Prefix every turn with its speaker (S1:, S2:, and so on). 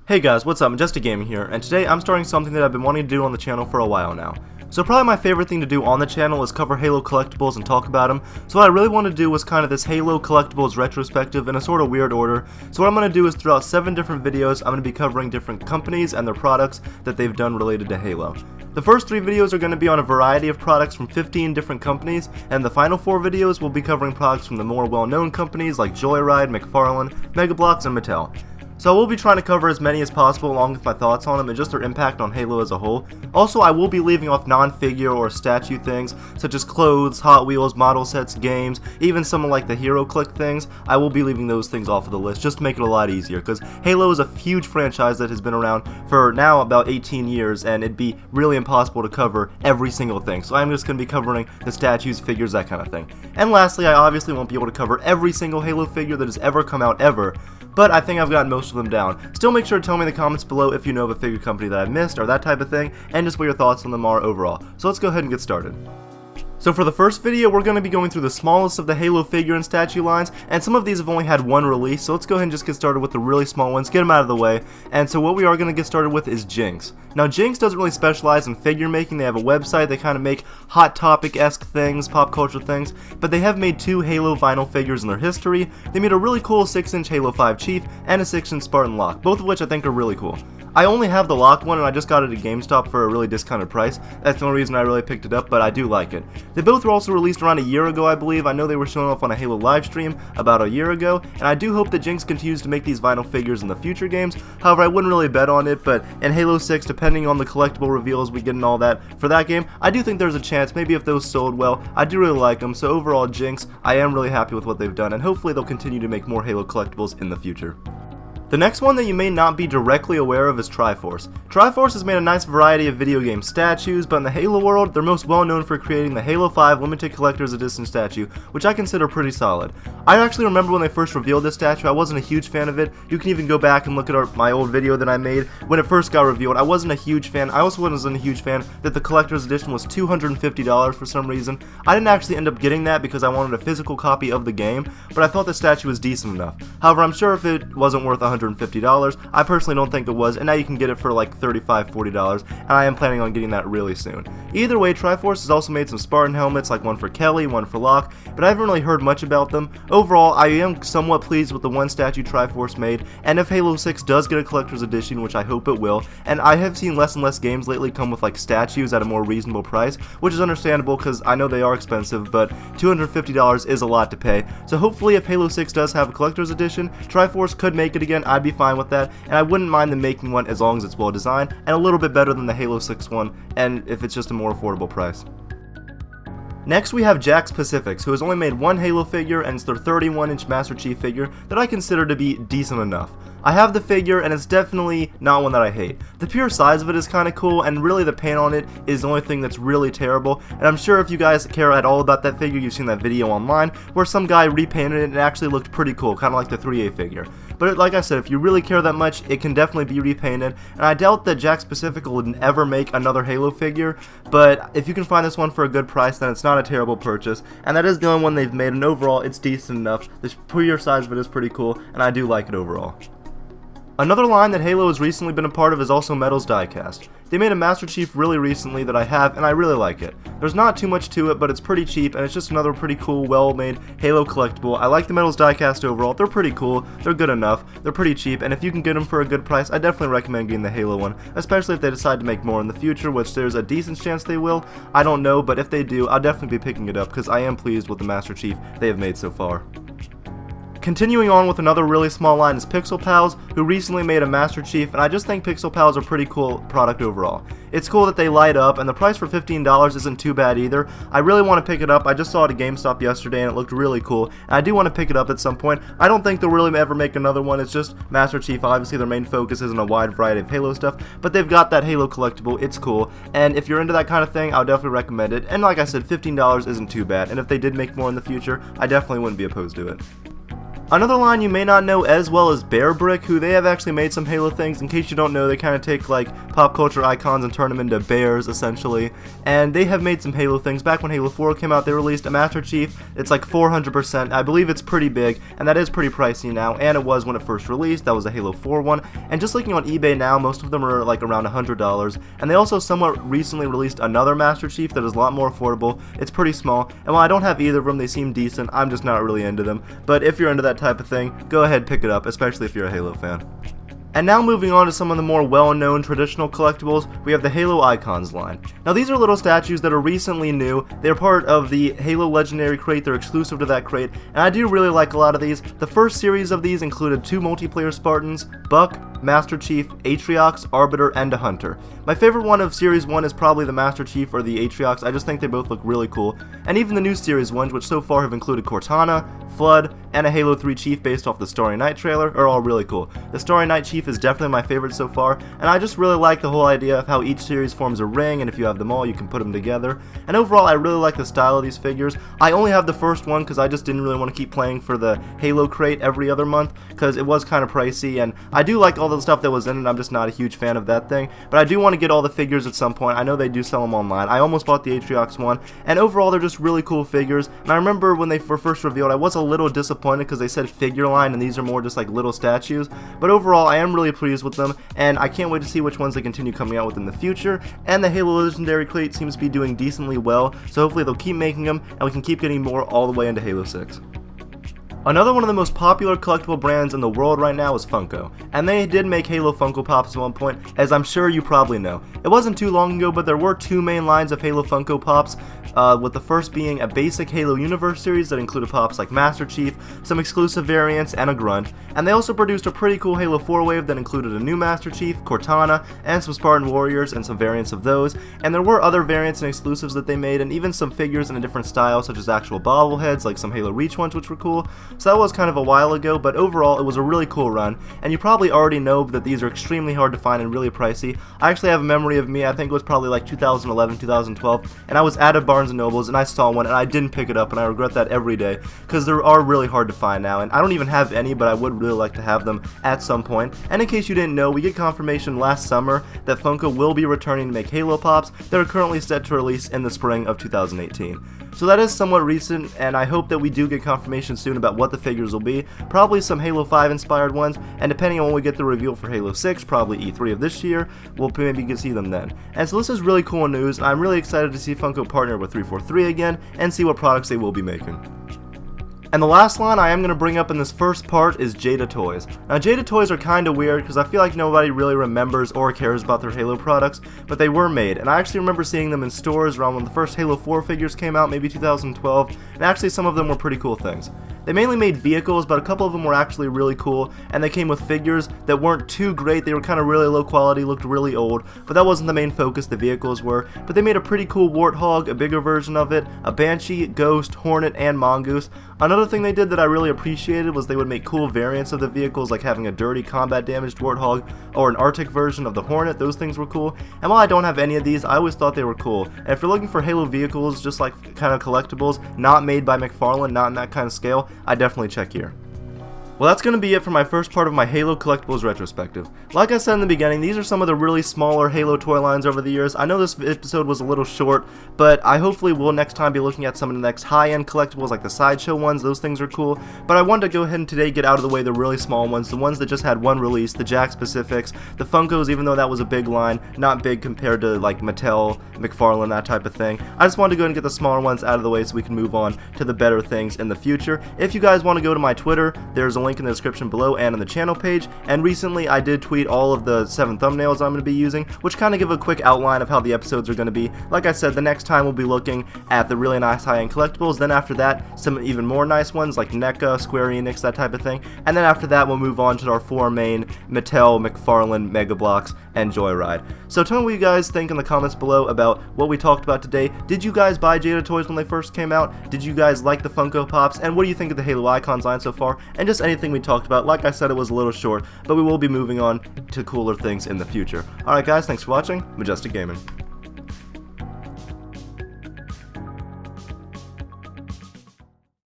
S1: Hey guys, what's up? I'm Jada Gaming here, and today I'm starting something that I've been wanting to do on the channel for a while now. So probably my favorite thing to do on the channel is cover Halo collectibles and talk about them. So what I really wanted to do was kind of this Halo Collectibles Retrospective in a sort of weird order. So what I'm going to do is throughout 7 different videos, I'm going to be covering different companies and their products that they've done related to Halo. The first 3 videos are going to be on a variety of products from 15 different companies, and the final 4 videos will be covering products from the more well-known companies like Joyride, McFarlane, Megabloks, and Mattel. So I will be trying to cover as many as possible along with my thoughts on them and just their impact on Halo as a whole. Also, I will be leaving off non-figure or statue things such as clothes, Hot Wheels, model sets, games, even some of like the Hero Click things. I will be leaving those things off of the list just to make it a lot easier, because Halo is a huge franchise that has been around for now about 18 years, and it'd be really impossible to cover every single thing. So I'm just going to be covering the statues, figures, that kind of thing. And lastly, I obviously won't be able to cover every single Halo figure that has ever come out ever, but I think I've gotten most of them down. Still, make sure to tell me in the comments below if you know of a figure company that I've missed or that type of thing, and just what your thoughts on them are overall. So let's go ahead and get started. So for the first video, we're going to be going through the smallest of the Halo figure and statue lines, and some of these have only had one release, so let's go ahead and just get started with the really small ones, get them out of the way. And so what we are going to get started with is Jinx. Now Jinx doesn't really specialize in figure making. They have a website, they kind of make hot topic-esque things, pop culture things, but they have made 2 Halo vinyl figures in their history. They made a really cool 6-inch Halo 5 Chief and a 6-inch Spartan Locke, both of which I think are really cool. I only have the Locke one, and I just got it at GameStop for a really discounted price. That's the only reason I really picked it up, but I do like it. They both were also released around a year ago, I believe. I know they were showing off on a Halo livestream about a year ago, and I do hope that Jinx continues to make these vinyl figures in the future games. However, I wouldn't really bet on it, but in Halo 6, depending on the collectible reveals we get and all that for that game, I do think there's a chance, maybe if those sold well. I do really like them, so overall, Jinx, I am really happy with what they've done, and hopefully they'll continue to make more Halo collectibles in the future. The next one that you may not be directly aware of is Triforce. Triforce has made a nice variety of video game statues, but in the Halo world, they're most well known for creating the Halo 5 Limited Collector's Edition statue, which I consider pretty solid. I actually remember when they first revealed this statue, I wasn't a huge fan of it. You can even go back and look at my old video that I made when it first got revealed. I wasn't a huge fan. I also wasn't a huge fan that the Collector's Edition was $250 for some reason. I didn't actually end up getting that because I wanted a physical copy of the game, but I thought the statue was decent enough. However, I'm sure if it wasn't worth $150, I personally don't think it was, and now you can get it for like $35, $40, and I am planning on getting that really soon. Either way, Triforce has also made some Spartan helmets, like one for Kelly, one for Locke, but I haven't really heard much about them. Overall, I am somewhat pleased with the one statue Triforce made, and if Halo 6 does get a collector's edition, which I hope it will, and I have seen less and less games lately come with like statues at a more reasonable price, which is understandable because I know they are expensive, but $250 is a lot to pay. So hopefully if Halo 6 does have a collector's edition, Triforce could make it again. I'd be fine with that, and I wouldn't mind them making one as long as it's well designed and a little bit better than the Halo 6 one, and if it's just a more affordable price. Next we have Jakks Pacifics, who has only made one Halo figure, and it's their 31-inch Master Chief figure that I consider to be decent enough. I have the figure, and it's definitely not one that I hate. The pure size of it is kind of cool, and really the paint on it is the only thing that's really terrible, and I'm sure if you guys care at all about that figure, you've seen that video online where some guy repainted it and it actually looked pretty cool, kind of like the 3A figure. But like I said, if you really care that much, it can definitely be repainted, and I doubt that Jakks Pacific would ever make another Halo figure, but if you can find this one for a good price, then it's not a terrible purchase, and that is the only one they've made, and overall, it's decent enough. The pure size of it is pretty cool, and I do like it overall. Another line that Halo has recently been a part of is also Metal's Diecast. They made a Master Chief really recently that I have, and I really like it. There's not too much to it, but it's pretty cheap, and it's just another pretty cool, well-made Halo collectible. I like the Metal's Diecast overall. They're pretty cool, they're good enough, they're pretty cheap, and if you can get them for a good price, I definitely recommend getting the Halo one, especially if they decide to make more in the future, which there's a decent chance they will. I don't know, but if they do, I'll definitely be picking it up, because I am pleased with the Master Chief they have made so far. Continuing on with another really small line is Pixel Pals, who recently made a Master Chief, and I just think Pixel Pals are a pretty cool product overall. It's cool that they light up, and the price for $15 isn't too bad either. I really want to pick it up. I just saw it at GameStop yesterday, and it looked really cool, and I do want to pick it up at some point. I don't think they'll really ever make another one. It's just Master Chief. Obviously, their main focus is on a wide variety of Halo stuff, but they've got that Halo collectible. It's cool, and if you're into that kind of thing, I'll definitely recommend it. And like I said, $15 isn't too bad, and if they did make more in the future, I definitely wouldn't be opposed to it. Another line you may not know as well is Bear Brick, who they have actually made some Halo things. In case you don't know, they kind of take like pop culture icons and turn them into bears, essentially. And they have made some Halo things. Back when Halo 4 came out, they released a Master Chief. It's like 400%. I believe it's pretty big, and that is pretty pricey now, and it was when it first released. That was a Halo 4 one. And just looking on eBay now, most of them are like around $100. And they also somewhat recently released another Master Chief that is a lot more affordable. It's pretty small, and while I don't have either of them, they seem decent. I'm just not really into them. But if you're into that type of thing, go ahead, pick it up, especially if you're a Halo fan. And now moving on to some of the more well-known traditional collectibles, we have the Halo Icons line. Now these are little statues that are recently new. They're part of the Halo Legendary crate, they're exclusive to that crate, and I do really like a lot of these. The first series of these included 2 multiplayer Spartans, Buck, Master Chief, Atriox, Arbiter, and a Hunter. My favorite one of Series 1 is probably the Master Chief or the Atriox. I just think they both look really cool. And even the new Series 1s, which so far have included Cortana, Flood, and a Halo 3 Chief based off the Starry Night trailer, are all really cool. The Starry Night Chief is definitely my favorite so far, and I just really like the whole idea of how each series forms a ring, and if you have them all, you can put them together. And overall, I really like the style of these figures. I only have the first one because I just didn't really want to keep playing for the Halo crate every other month, because it was kind of pricey, and I do like all the stuff that was in it. I'm just not a huge fan of that thing, but I do want to get all the figures at some point. I know they do sell them online. I almost bought the Atriox one, and overall, they're just really cool figures. And I remember when they were first revealed, I was a little disappointed because they said figure line, and these are more just like little statues, but overall, I am really pleased with them, and I can't wait to see which ones they continue coming out with in the future. And the Halo Legendary crate seems to be doing decently well, so hopefully they'll keep making them, and we can keep getting more all the way into Halo 6. Another one of the most popular collectible brands in the world right now is Funko, and they did make Halo Funko Pops at one point, as I'm sure you probably know. It wasn't too long ago, but there were 2 main lines of Halo Funko Pops, with the first being a basic Halo Universe series that included pops like Master Chief, some exclusive variants, and a Grunt, and they also produced a pretty cool Halo 4 wave that included a new Master Chief, Cortana, and some Spartan Warriors and some variants of those, and there were other variants and exclusives that they made, and even some figures in a different style, such as actual bobbleheads, like some Halo Reach ones, which were cool. So that was kind of a while ago, but overall it was a really cool run, and you probably already know that these are extremely hard to find and really pricey. I actually have a memory of me, I think it was probably like 2011, 2012, and I was at a Barnes & Nobles and I saw one and I didn't pick it up, and I regret that every day, because they are really hard to find now, and I don't even have any, but I would really like to have them at some point. And in case you didn't know, we get confirmation last summer that Funko will be returning to make Halo Pops that are currently set to release in the spring of 2018. So that is somewhat recent, and I hope that we do get confirmation soon about what the figures will be. Probably some Halo 5 inspired ones, and depending on when we get the reveal for Halo 6, probably E3 of this year, we'll maybe get to see them then. And so this is really cool news, and I'm really excited to see Funko partner with 343 again, and see what products they will be making. And the last line I am going to bring up in this first part is Jada Toys. Now Jada Toys are kinda weird because I feel like nobody really remembers or cares about their Halo products, but they were made, and I actually remember seeing them in stores around when the first Halo 4 figures came out, maybe 2012, and actually some of them were pretty cool things. They mainly made vehicles, but a couple of them were actually really cool, and they came with figures that weren't too great. They were kind of really low quality, looked really old, but that wasn't the main focus, the vehicles were. But they made a pretty cool Warthog, a bigger version of it, a Banshee, Ghost, Hornet, and Mongoose. Another thing they did that I really appreciated was they would make cool variants of the vehicles, like having a dirty combat damaged Warthog or an Arctic version of the Hornet. Those things were cool, and while I don't have any of these, I always thought they were cool. And if you're looking for Halo vehicles, just like kind of collectibles, not made by McFarlane, not in that kind of scale, I definitely check here. Well, that's going to be it for my first part of my Halo Collectibles Retrospective. Like I said in the beginning, these are some of the really smaller Halo toy lines over the years. I know this episode was a little short, but I hopefully will next time be looking at some of the next high-end collectibles like the Sideshow ones. Those things are cool, but I wanted to go ahead and today get out of the way the really small ones, the ones that just had one release, the Jack Specifics, the Funkos, even though that was a big line, not big compared to like Mattel, McFarlane, that type of thing. I just wanted to go ahead and get the smaller ones out of the way so we can move on to the better things in the future. If you guys want to go to my Twitter, there's a link in the description below and on the channel page, and recently I did tweet all of the 7 thumbnails I'm going to be using, which kind of give a quick outline of how the episodes are going to be. Like I said, the next time we'll be looking at the really nice high-end collectibles, then after that some even more nice ones like NECA, Square Enix, that type of thing, and then after that we'll move on to our 4 main Mattel, McFarlane, Mega Bloks, and Joyride. So tell me what you guys think in the comments below about what we talked about today. Did you guys buy Jada Toys when they first came out? Did you guys like the Funko Pops? And what do you think of the Halo Icons line so far? And just anything we talked about. Like I said, it was a little short, but we will be moving on to cooler things in the future. Alright guys, thanks for watching. Majestic Gaming.